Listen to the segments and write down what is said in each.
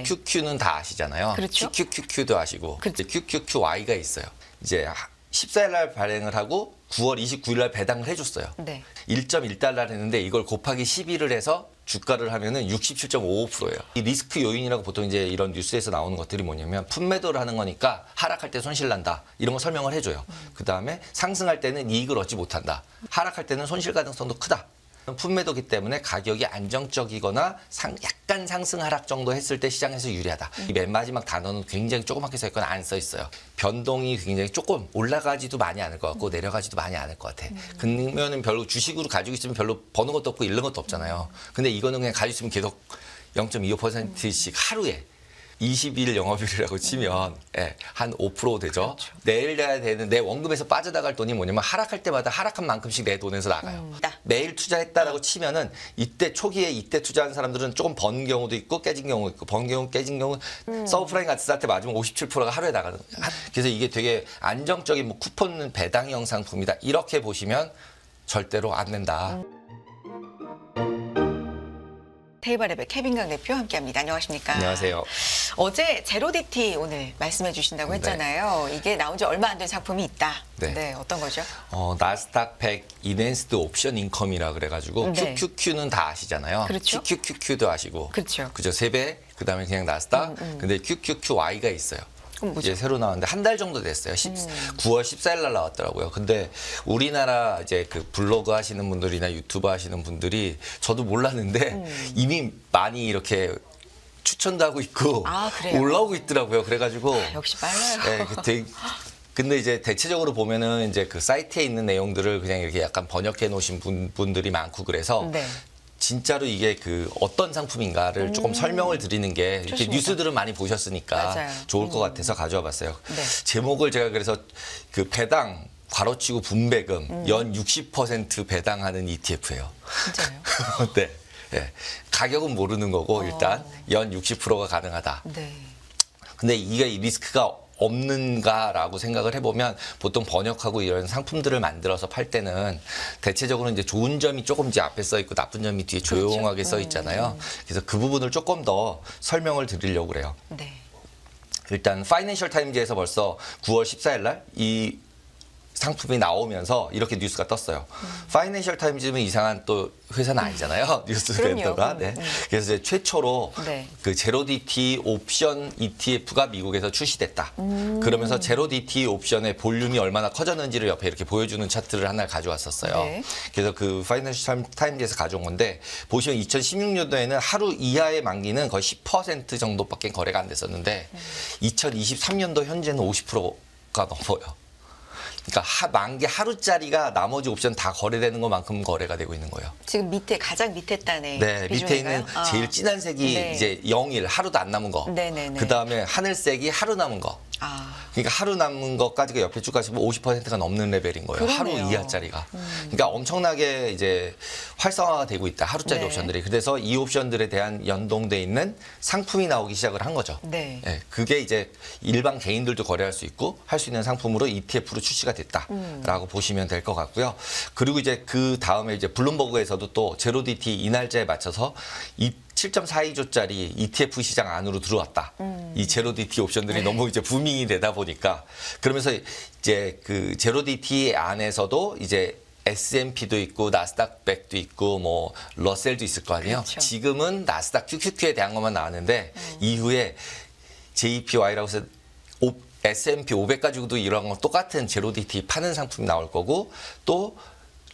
QQQ는 다 아시잖아요. 그렇죠. QQQQ도 아시고 그렇죠. QQQY가 있어요. 이제 14일 날 발행을 하고 9월 29일 날 배당을 해줬어요. 네. 1.1달러 했는데 이걸 곱하기 11을 해서 주가를 하면은 67.55%예요. 이 리스크 요인이라고 보통 이제 이런 뉴스에서 나오는 것들이 뭐냐면 풋매도를 하는 거니까 하락할 때 손실 난다. 이런 거 설명을 해줘요. 그 다음에 상승할 때는 이익을 얻지 못한다. 하락할 때는 손실 가능성도 크다. 풋매도기 때문에 가격이 안정적이거나 약간 상승 하락 정도 했을 때 시장에서 유리하다. 이 맨 마지막 단어는 굉장히 조그맣게 써 있거나 안 써 있어요. 변동이 굉장히 조금 올라가지도 많이 않을 것 같고 내려가지도 많이 않을 것 같아. 그러면은 별로 주식으로 가지고 있으면 별로 버는 것도 없고 잃는 것도 없잖아요. 근데 이거는 그냥 가지고 있으면 계속 0.25%씩 하루에 20일 영업일이라고 치면 한 5% 되죠. 그렇죠. 내일 내야 되는 내 원금에서 빠져나갈 돈이 뭐냐면 하락할 때마다 하락한 만큼씩 내 돈에서 나가요. 매일 투자했다라고 치면은 이때 초기에 이때 투자한 사람들은 조금 번 경우도 있고 깨진 경우 있고 번 경우 깨진 경우 서브프라임 같은 사태 맞으면 57%가 하루에 나가는 거예요. 그래서 이게 되게 안정적인 뭐 쿠폰 배당형 상품이다. 이렇게 보시면 절대로 안 된다. 테이블랩의 케빈강 대표 함께합니다. 안녕하십니까? 안녕하세요. 어제 제로디티 오늘 말씀해 주신다고 했잖아요. 이게 나온 지 얼마 안 된 상품이 있다. 네. 어떤 거죠? 나스닥 100 이넨스드 옵션 인컴이라 그래가지고 네. QQQ는 다 아시잖아요. 그렇죠. QQQQ도 아시고. 그렇죠. 그죠. 3배. 그다음에 그냥 나스닥. 근데 QQQY가 있어요. 그럼 뭐죠? 이제 새로 나왔는데 한 달 정도 됐어요. 9월 14일 날 나왔더라고요. 근데 우리나라 이제 그 블로그 하시는 분들이나 유튜브 하시는 분들이 저도 몰랐는데 이미 많이 이렇게 추천도 하고 있고 그래요? 올라오고 있더라고요. 그래가지고 역시 빨라요. 네, 근데 이제 대체적으로 보면은 이제 그 사이트에 있는 내용들을 그냥 이렇게 약간 번역해 놓으신 분들이 많고 그래서 네. 진짜로 이게 그 어떤 상품인가를 조금 설명을 드리는 게 이렇게 좋습니다. 뉴스들은 많이 보셨으니까 맞아요. 좋을 것 같아서 가져와 봤어요. 네. 제목을 제가 그래서 그 배당 괄호치고 분배금 연 60% 배당하는 ETF예요. 진짜요? 네. 네. 가격은 모르는 거고 일단 연 60%가 가능하다. 네. 근데 이게 리스크가 없는가라고 생각을 해보면 보통 번역하고 이런 상품들을 만들어서 팔 때는 대체적으로 이제 좋은 점이 조금 이제 앞에 써 있고 나쁜 점이 뒤에 조용하게 써 있잖아요. 그래서 그 부분을 조금 더 설명을 드리려고 그래요. 네. 일단 파이낸셜 타임즈에서 벌써 9월 14일 날 이 상품이 나오면서 이렇게 뉴스가 떴어요. 파이낸셜 타임즈는 이상한 또 회사는 아니잖아요. 뉴스 vendor가. 네. 그래서 이제 최초로 네. 그 제로디티 옵션 ETF가 미국에서 출시됐다. 그러면서 제로디티 옵션의 볼륨이 얼마나 커졌는지를 옆에 이렇게 보여주는 차트를 하나 가져왔었어요. 네. 그래서 그 파이낸셜 타임즈에서 가져온 건데 보시면 2016년도에는 하루 이하의 만기는 거의 10% 정도밖에 거래가 안 됐었는데 2023년도 현재는 50%가 넘어요. 그러니까 만기 하루짜리가 나머지 옵션 다 거래되는 것만큼 거래가 되고 있는 거예요. 지금 밑에 가장 밑에 단에 네, 밑에 있는 제일 진한 색이 네. 이제 0일 하루도 안 남은 거. 네네네. 그 다음에 하늘색이 하루 남은 거. 그러니까 하루 남은 것까지가 옆에 쭉 가시면 50%가 넘는 레벨인 거예요. 그러네요. 하루 이하짜리가. 그러니까 엄청나게 이제 활성화가 되고 있다. 하루짜리 네. 옵션들이. 그래서 이 옵션들에 대한 연동돼 있는 상품이 나오기 시작을 한 거죠. 네. 그게 이제 일반 개인들도 거래할 수 있고 할 수 있는 상품으로 ETF로 출시가 됐다라고 보시면 될 것 같고요. 그리고 이제 그 다음에 이제 블룸버그에서도 또 제로디티 이 날짜에 맞춰서 7.42조짜리 ETF 시장 안으로 들어왔다. 이 제로디티 옵션들이 네. 너무 이제 부밍이 되다 보니까 그러면서 이제 그 제로디티 안에서도 이제 S&P도 있고 나스닥 100도 있고 뭐 러셀도 있을 거 아니에요. 그렇죠. 지금은 나스닥 QQQ에 대한 것만 나왔는데 이후에 JPY라고 해서 S&P 500 가지고도 이런 거 똑같은 제로디티 파는 상품이 나올 거고 또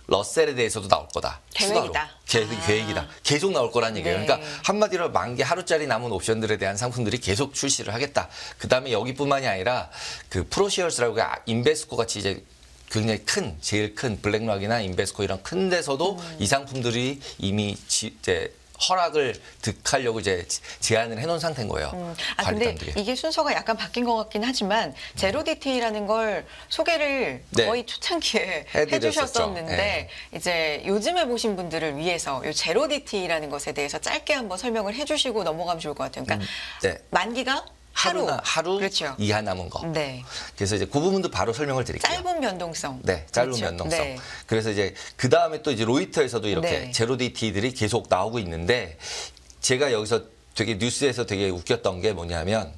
러셀에 대해서도 나올 거다. 계획이다. 계획이다. 계속 나올 거란 얘기예요. 네. 그러니까 한마디로 만기 하루짜리 남은 옵션들에 대한 상품들이 계속 출시를 하겠다. 그다음에 여기뿐만이 아니라 그 프로시어스라고 인베스코 같이 이제 굉장히 제일 큰 블랙락이나 인베스코 이런 큰 데서도 이 상품들이 이미 이제 허락을 득하려고 이제 제안을 해놓은 상태인 거예요. 근데 관리단들이. 이게 순서가 약간 바뀐 것 같긴 하지만 제로디티라는 걸 소개를 네. 거의 초창기에 해드렸었죠. 해주셨었는데 네. 이제 요즘에 보신 분들을 위해서 이 제로디티라는 것에 대해서 짧게 한번 설명을 해주시고 넘어가면 좋을 것 같아요. 그러니까 네. 만기가 하루 그렇죠. 이하 남은 거. 네. 그래서 이제 그 부분도 바로 설명을 드릴게요. 짧은 변동성. 네, 짧은 그렇죠. 변동성. 네. 그래서 이제 그 다음에 또 이제 로이터에서도 이렇게 네. 제로디티들이 계속 나오고 있는데 제가 여기서 되게 뉴스에서 되게 웃겼던 게 뭐냐면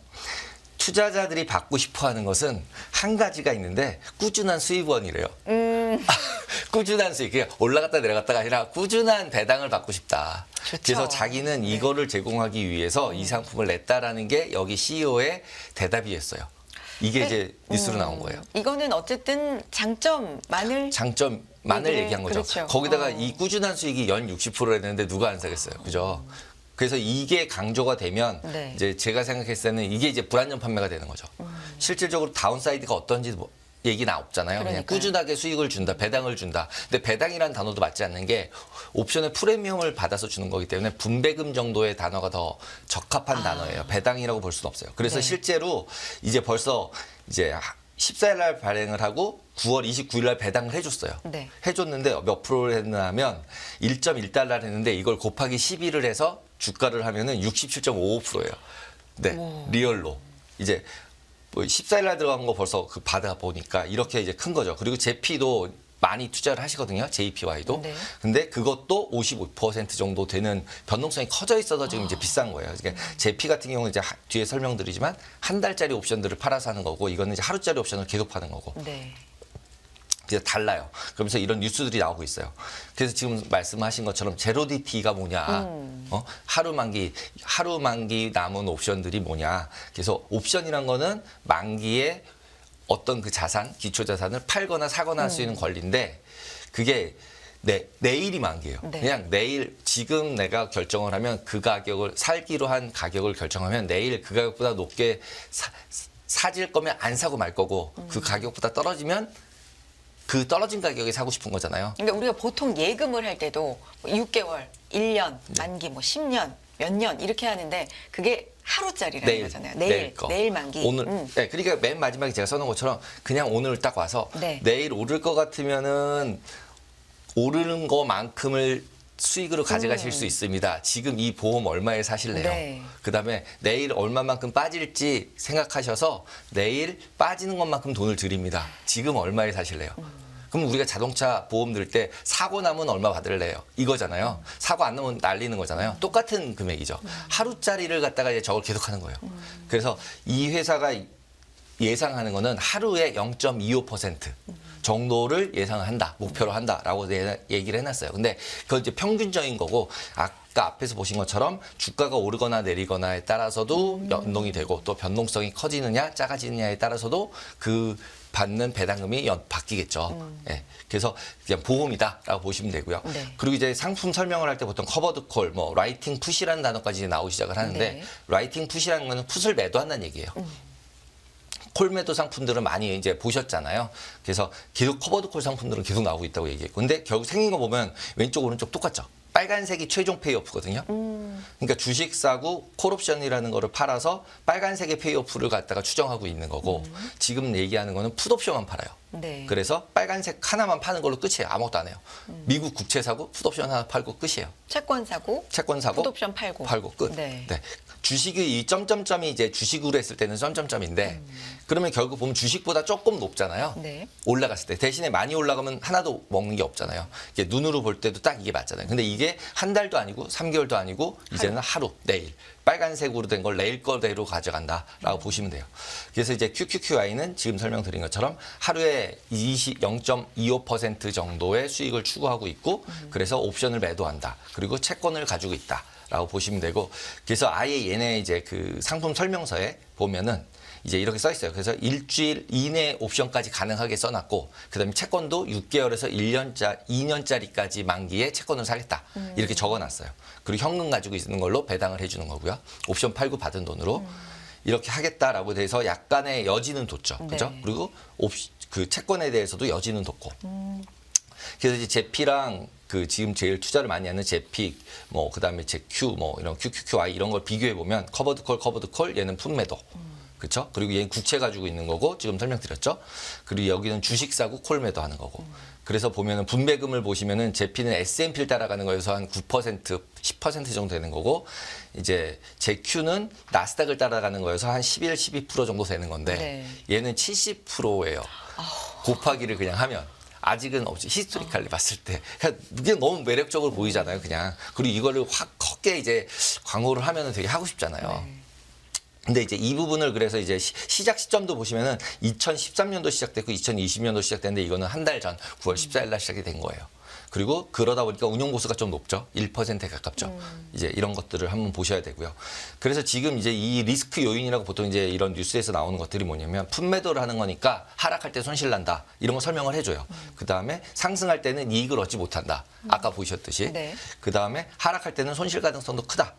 투자자들이 받고 싶어 하는 것은 한 가지가 있는데 꾸준한 수익원이래요. 꾸준한 수익. 그냥 올라갔다 내려갔다가 아니라 꾸준한 배당을 받고 싶다. 좋죠. 그래서 자기는 이거를 제공하기 위해서 이 상품을 냈다라는 게 여기 CEO의 대답이었어요. 이게 이제 뉴스로 나온 거예요. 이거는 어쨌든 장점만을 장점만을 얘기를- 얘기한 거죠. 그렇죠. 거기다가 이 꾸준한 수익이 연 60% 했는데 누가 안 사겠어요. 그죠? 그래서 이게 강조가 되면 네. 이제 제가 생각했을 때는 이게 이제 불안전 판매가 되는 거죠. 실질적으로 다운사이드가 어떤지 뭐 얘기는 없잖아요. 그냥 그러니까요. 꾸준하게 수익을 준다, 배당을 준다. 근데 배당이라는 단어도 맞지 않는 게 옵션의 프리미엄을 받아서 주는 거기 때문에 분배금 정도의 단어가 더 적합한 단어예요. 배당이라고 볼 수는 없어요. 그래서 네. 실제로 이제 벌써 이제 14일 날 발행을 하고 9월 29일 날 배당을 해줬어요. 네. 해줬는데 몇 프로를 했나 하면 1.1달러를 했는데 이걸 곱하기 12를 해서 주가를 하면은 67.55%예요. 네, 리얼로. 이제 뭐 14일 날 들어간 거 벌써 그 받아 보니까 이렇게 이제 큰 거죠. 그리고 제피도 많이 투자를 하시거든요. JPY도. 네. 근데 그것도 55% 정도 되는 변동성이 커져 있어서 지금 이제 비싼 거예요. 그러니까 제피 같은 경우는 이제 뒤에 설명드리지만 한 달짜리 옵션들을 팔아서 하는 거고 이거는 이제 하루짜리 옵션을 계속 파는 거고. 네. 그래서 달라요. 그러면서 이런 뉴스들이 나오고 있어요. 그래서 지금 말씀하신 것처럼 제로디티가 뭐냐, 하루 만기 남은 옵션들이 뭐냐. 그래서 옵션이란 거는 만기에 어떤 그 자산, 기초 자산을 팔거나 사거나 할 수 있는 권리인데 그게 내일이 만기예요. 네. 그냥 내일 지금 내가 결정을 하면 그 가격을 살기로 한 가격을 결정하면 내일 그 가격보다 높게 사질 거면 안 사고 말 거고 그 가격보다 떨어지면 그 떨어진 가격에 사고 싶은 거잖아요. 그러니까 우리가 보통 예금을 할 때도 뭐 6개월, 1년, 네. 만기 뭐 10년, 몇 년 이렇게 하는데 그게 하루짜리라는 거잖아요. 내일 거. 만기. 오늘. 네, 그러니까 맨 마지막에 제가 써놓은 것처럼 그냥 오늘 딱 와서 네. 내일 오를 것 같으면은 오르는 거만큼을 수익으로 가져가실 수 있습니다. 지금 이 보험 얼마에 사실래요? 네. 그다음에 내일 얼마만큼 빠질지 생각하셔서 내일 빠지는 것만큼 돈을 드립니다. 지금 얼마에 사실래요? 그럼 우리가 자동차 보험 들 때 사고 나면 얼마 받을래요? 이거잖아요. 사고 안 나면 날리는 거잖아요. 똑같은 금액이죠. 하루짜리를 갖다가 이제 저걸 계속하는 거예요. 그래서 이 회사가 예상하는 거는 하루에 0.25% 정도를 예상을 한다, 목표로 한다라고 얘기를 해놨어요. 근데 그건 이제 평균적인 거고 아까 앞에서 보신 것처럼 주가가 오르거나 내리거나에 따라서도 연동이 되고 또 변동성이 커지느냐 작아지느냐에 따라서도 그 받는 배당금이 바뀌겠죠. 예. 그래서 그냥 보험이다라고 보시면 되고요. 네. 그리고 이제 상품 설명을 할 때 보통 커버드 콜, 뭐 라이팅 푸시라는 단어까지 이제 나오기 시작을 하는데 네. 라이팅 푸시라는 거는 풋을 매도한다는 얘기예요. 콜매도 상품들은 많이 이제 보셨잖아요. 그래서 계속 커버드 콜 상품들은 계속 나오고 있다고 얘기했고. 근데 결국 생긴 거 보면 왼쪽 오른쪽 똑같죠. 빨간색이 최종 페이오프거든요. 그러니까 주식 사고 콜옵션이라는 거를 팔아서 빨간색의 페이오프를 갖다가 추정하고 있는 거고 지금 얘기하는 거는 풋옵션만 팔아요. 네. 그래서 빨간색 하나만 파는 걸로 끝이에요. 아무것도 안 해요. 미국 국채 사고 풋옵션 하나 팔고 끝이에요. 채권 사고, 채권 사고 풋옵션 팔고. 끝. 네. 주식이 이 점점점이 이제 주식으로 했을 때는 점점점인데 그러면 결국 보면 주식보다 조금 높잖아요. 네. 올라갔을 때 대신에 많이 올라가면 하나도 먹는 게 없잖아요. 이게 눈으로 볼 때도 딱 이게 맞잖아요. 근데 이게 한 달도 아니고 3개월도 아니고 이제는 하루, 내일 빨간색으로 된 걸 내일 거대로 가져간다라고 보시면 돼요. 그래서 이제 QQQI는 지금 설명드린 것처럼 하루에 0.25% 정도의 수익을 추구하고 있고 그래서 옵션을 매도한다. 그리고 채권을 가지고 있다. 라고 보시면 되고 그래서 아예 얘네 이제 그 상품 설명서에 보면은 이제 이렇게 써 있어요. 그래서 일주일 이내 옵션까지 가능하게 써놨고 그다음에 채권도 6개월에서 2년짜리까지 만기에 채권을 사겠다 이렇게 적어놨어요. 그리고 현금 가지고 있는 걸로 배당을 해주는 거고요. 옵션 팔고 받은 돈으로 이렇게 하겠다라고 돼서 약간의 여지는 뒀죠. 네. 그죠? 그리고 그 채권에 대해서도 여지는 뒀고. 그래서 이제 제피랑 그 지금 제일 투자를 많이 하는 제피, 뭐 그다음에 제큐, 뭐 이런 QQQI 이런 걸 비교해 보면 커버드 콜, 얘는 풋매도. 그렇죠? 그리고 얘는 국채 가지고 있는 거고 지금 설명드렸죠. 그리고 여기는 주식 사고 콜 매도 하는 거고. 그래서 보면은 분배금을 보시면은 제피는 S&P를 따라가는 거여서 한 9%, 10% 정도 되는 거고 이제 제큐는 나스닥을 따라가는 거여서 한 11, 12% 정도 되는 건데 네. 얘는 70%예요. 곱하기를 그냥 하면 아직은 없지. 히스토리칼리 봤을 때. 그냥 너무 매력적으로 보이잖아요, 그냥. 그리고 이거를 확 컸게 이제 광고를 하면은 되게 하고 싶잖아요. 네. 근데 이제 이 부분을 그래서 이제 시작 시점도 보시면은 2013년도 시작됐고 2020년도 시작됐는데 이거는 한 달 전 9월 14일 날 시작이 된 거예요. 그리고 그러다 보니까 운용 보수가 좀 높죠. 1%에 가깝죠. 이제 이런 것들을 한번 보셔야 되고요. 그래서 지금 이제 이 리스크 요인이라고 보통 이제 이런 뉴스에서 나오는 것들이 뭐냐면 풋매도를 하는 거니까 하락할 때 손실 난다. 이런 거 설명을 해줘요. 그 다음에 상승할 때는 이익을 얻지 못한다. 아까 보셨듯이. 네. 그 다음에 하락할 때는 손실 가능성도 크다.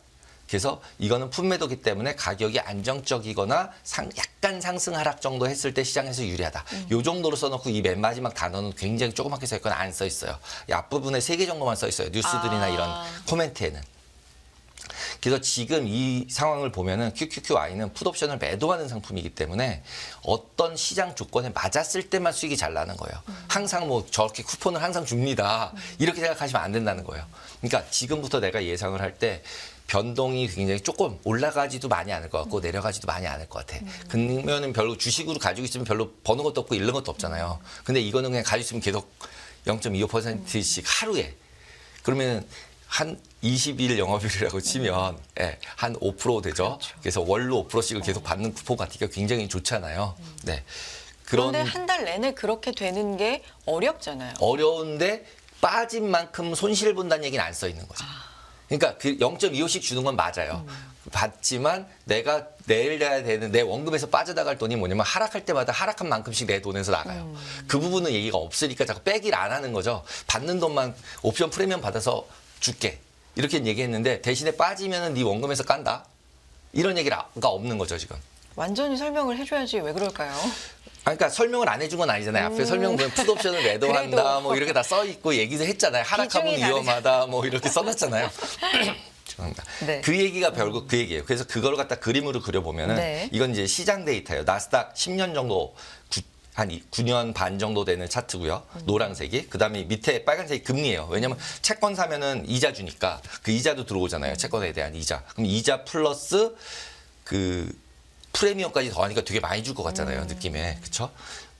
그래서 이거는 풋매도기 때문에 가격이 안정적이거나 약간 상승 하락 정도 했을 때 시장에서 유리하다. 요 정도로 써놓고 이 맨 마지막 단어는 굉장히 조그맣게 써 있거나 안 써 있어요. 이 앞부분에 3개 정도만 써 있어요. 뉴스들이나 이런 코멘트에는. 그래서 지금 이 상황을 보면은 QQQI는 풋옵션을 매도하는 상품이기 때문에 어떤 시장 조건에 맞았을 때만 수익이 잘 나는 거예요. 항상 뭐 저렇게 쿠폰을 항상 줍니다. 이렇게 생각하시면 안 된다는 거예요. 그러니까 지금부터 내가 예상을 할 때 변동이 굉장히 조금 올라가지도 많이 않을 것 같고 내려가지도 많이 않을 것 같아. 그러면은 별로 주식으로 가지고 있으면 별로 버는 것도 없고 잃는 것도 없잖아요. 근데 이거는 그냥 가지고 있으면 계속 0.25%씩 하루에. 그러면 한 20일 영업일이라고 치면 한 5% 되죠. 그렇죠. 그래서 월로 5%씩을 계속 받는 쿠폰 같으니까 굉장히 좋잖아요. 네. 그런데 한 달 내내 그렇게 되는 게 어렵잖아요. 어려운데 빠진 만큼 손실 본다는 얘기는 안 써 있는 거죠. 그러니까 그 0.25씩 주는 건 맞아요. 받지만 내가 내야 되는 내 원금에서 빠져나갈 돈이 뭐냐면 하락할 때마다 하락한 만큼씩 내 돈에서 나가요. 그 부분은 얘기가 없으니까 자꾸 빼기를 안 하는 거죠. 받는 돈만 옵션 프리미엄 받아서 줄게. 이렇게 얘기했는데 대신에 빠지면은 네 원금에서 깐다. 이런 얘기가 없는 거죠, 지금. 완전히 설명을 해줘야지 왜 그럴까요? 그러니까 설명을 안 해준 건 아니잖아요. 앞에 설명 보면 풋옵션을 매도한다, 그래도. 뭐 이렇게 다 써 있고 얘기도 했잖아요. 하락하면 비중이 위험하다, 뭐 이렇게 써놨잖아요. 죄송합니다. 네. 그 얘기가 결국 그 얘기예요. 그래서 그걸 갖다 그림으로 그려보면은 네. 이건 이제 시장 데이터예요. 나스닥 10년 정도 한 9년 반 정도 되는 차트고요. 노란색이. 그다음에 밑에 빨간색이 금리예요. 왜냐면 채권 사면은 이자 주니까 그 이자도 들어오잖아요. 채권에 대한 이자. 그럼 이자 플러스 그 프리미엄까지 더하니까 되게 많이 줄 것 같잖아요. 느낌에. 그렇죠?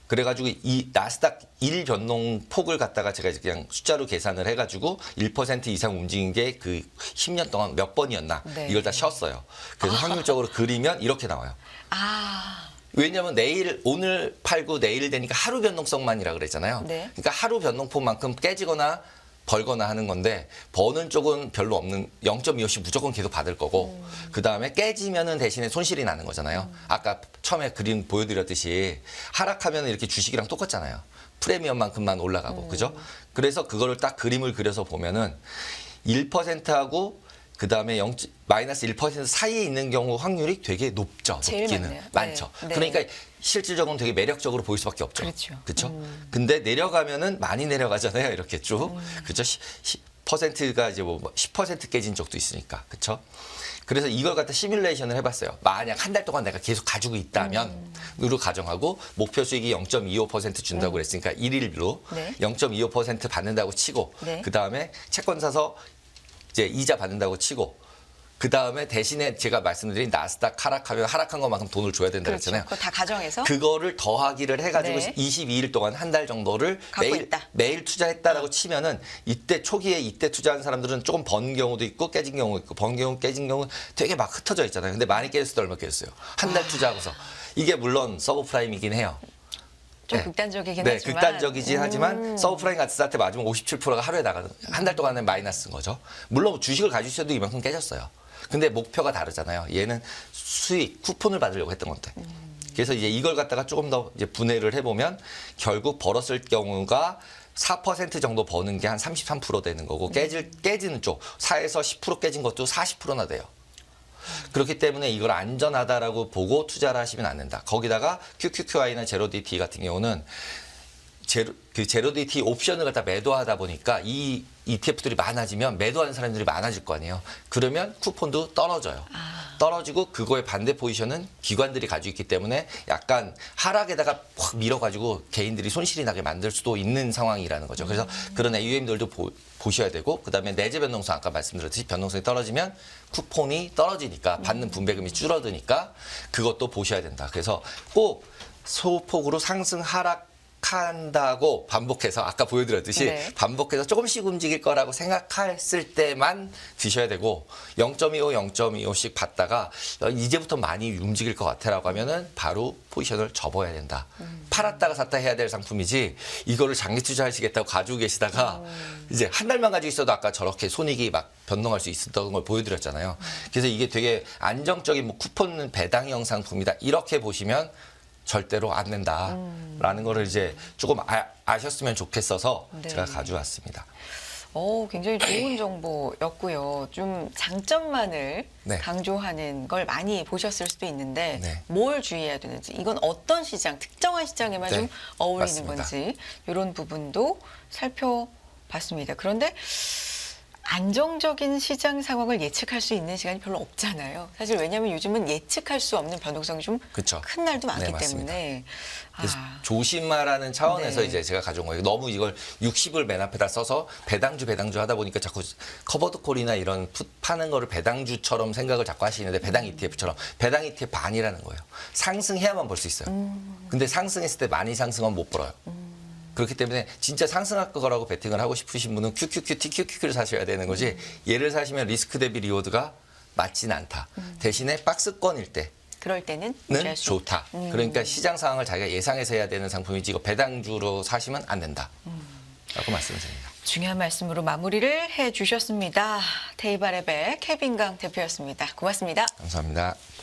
그래가지고 이 나스닥 1 변동 폭을 갖다가 제가 이제 그냥 숫자로 계산을 해가지고 1% 이상 움직인 게 그 10년 동안 몇 번이었나 네. 이걸 다 쉬었어요. 그래서 확률적으로 그리면 이렇게 나와요. 왜냐하면 오늘 팔고 내일 되니까 하루 변동성만이라 그랬잖아요. 네. 그러니까 하루 변동폭만큼 깨지거나 벌거나 하는 건데 버는 쪽은 별로 없는 0.25씩 무조건 계속 받을 거고 그 다음에 깨지면은 대신에 손실이 나는 거잖아요. 아까 처음에 그림 보여드렸듯이 하락하면 이렇게 주식이랑 똑같잖아요. 프리미엄만큼만 올라가고 그죠? 그래서 그거를 딱 그림을 그려서 보면은 1%하고 그 다음에 마이너스 1% 사이에 있는 경우 확률이 되게 높죠. 제일 높기는 많네요. 많죠. 네. 네. 그러니까 실질적으로 되게 매력적으로 보일 수밖에 없죠. 그렇죠. 그렇죠? 근데 내려가면은 많이 내려가잖아요. 이렇게 쭉. 그렇죠? 10%가 이제 뭐 10% 깨진 적도 있으니까. 그렇죠? 그래서 이걸 갖다 시뮬레이션을 해봤어요. 만약 한 달 동안 내가 계속 가지고 있다면 으로 가정하고 목표 수익이 0.25% 준다고 그랬으니까 1일로 네. 0.25% 받는다고 치고 네. 그 다음에 채권 사서 이제 이자 받는다고 치고 그 다음에 대신에 제가 말씀드린 나스닥 하락하면 하락한 것만큼 돈을 줘야 된다 그렇죠. 그랬잖아요. 그거 다 가정해서 그거를 더하기를 해가지고 네. 22일 동안 한 달 정도를 갖고 있다. 매일 투자했다라고 치면은 이때 초기에 이때 투자한 사람들은 조금 번 경우도 있고 깨진 경우 있고 번 경우 깨진 경우 되게 막 흩어져 있잖아요. 근데 많이 깨졌을 때 얼마 깨졌어요? 한 달 투자하고서 이게 물론 서브프라임이긴 해요. 좀 네. 극단적이긴 네, 하지만 극단적이긴 하지만 서브프라임 같은 사태 맞으면 57%가 하루에 나가는 한 달 동안에 마이너스인 거죠. 물론 주식을 가지고 있어도 이만큼 깨졌어요. 근데 목표가 다르잖아요. 얘는 수익, 쿠폰을 받으려고 했던 건데. 그래서 이제 이걸 갖다가 조금 더 이제 분해를 해보면 결국 벌었을 경우가 4% 정도 버는 게 한 33% 되는 거고 깨지는 쪽 4에서 10% 깨진 것도 40%나 돼요. 그렇기 때문에 이걸 안전하다라고 보고 투자를 하시면 안 된다. 거기다가 QQQI나 제로DT 같은 경우는 제로DT 옵션을 갖다 매도하다 보니까 이 ETF들이 많아지면 매도하는 사람들이 많아질 거 아니에요. 그러면 쿠폰도 떨어져요. 떨어지고 그거의 반대 포지션은 기관들이 가지고 있기 때문에 약간 하락에다가 확 밀어가지고 개인들이 손실이 나게 만들 수도 있는 상황이라는 거죠. 그래서 그런 AUM들도 보셔야 되고 그다음에 내재 변동성 아까 말씀드렸듯이 변동성이 떨어지면 쿠폰이 떨어지니까 받는 분배금이 줄어드니까 그것도 보셔야 된다. 그래서 꼭 소폭으로 상승 하락 생각한다고 반복해서 아까 보여드렸듯이 네. 반복해서 조금씩 움직일 거라고 생각했을 때만 드셔야 되고 0.25, 0.25씩 받다가 이제부터 많이 움직일 것 같아라고 하면은 바로 포지션을 접어야 된다. 팔았다가 샀다 해야 될 상품이지 이거를 장기 투자하시겠다고 가지고 계시다가 이제 한 달만 가지고 있어도 아까 저렇게 손익이 막 변동할 수 있었던 걸 보여드렸잖아요. 그래서 이게 되게 안정적인 뭐 쿠폰 배당형 상품이다. 이렇게 보시면 절대로 안 된다라는 거를 이제 조금 아셨으면 좋겠어서 네. 제가 가져왔습니다. 굉장히 좋은 정보였고요. 좀 장점만을 네. 강조하는 걸 많이 보셨을 수도 있는데 네. 뭘 주의해야 되는지, 이건 어떤 시장, 특정한 시장에만 네, 좀 어울리는 맞습니다. 건지 이런 부분도 살펴봤습니다. 그런데 안정적인 시장 상황을 예측할 수 있는 시간이 별로 없잖아요. 사실 왜냐하면 요즘은 예측할 수 없는 변동성이 좀 그쵸. 큰 날도 많기 네, 맞습니다. 때문에 그래서 조심하라는 차원에서 네. 이제 제가 가져온 거예요. 너무 이걸 60을 맨 앞에다 써서 배당주 하다 보니까 자꾸 커버드콜이나 이런 풋 파는 거를 배당주처럼 생각을 자꾸 하시는데 배당 ETF처럼 배당 ETF 반이라는 거예요. 상승해야만 벌 수 있어요. 근데 상승했을 때 많이 상승하면 못 벌어요. 그렇기 때문에 진짜 상승할 거라고 베팅을 하고 싶으신 분은 QQQ, TQQ를 사셔야 되는 거지 얘를 사시면 리스크 대비 리워드가 맞진 않다. 대신에 박스권일 때 그럴 때는 는 유지할 수 좋다. 그러니까 시장 상황을 자기가 예상해서 해야 되는 상품이지 이거 배당주로 사시면 안 된다. 라고 말씀드립니다. 중요한 말씀으로 마무리를 해주셨습니다. 테이바랩의 케빈강 대표였습니다. 고맙습니다. 감사합니다.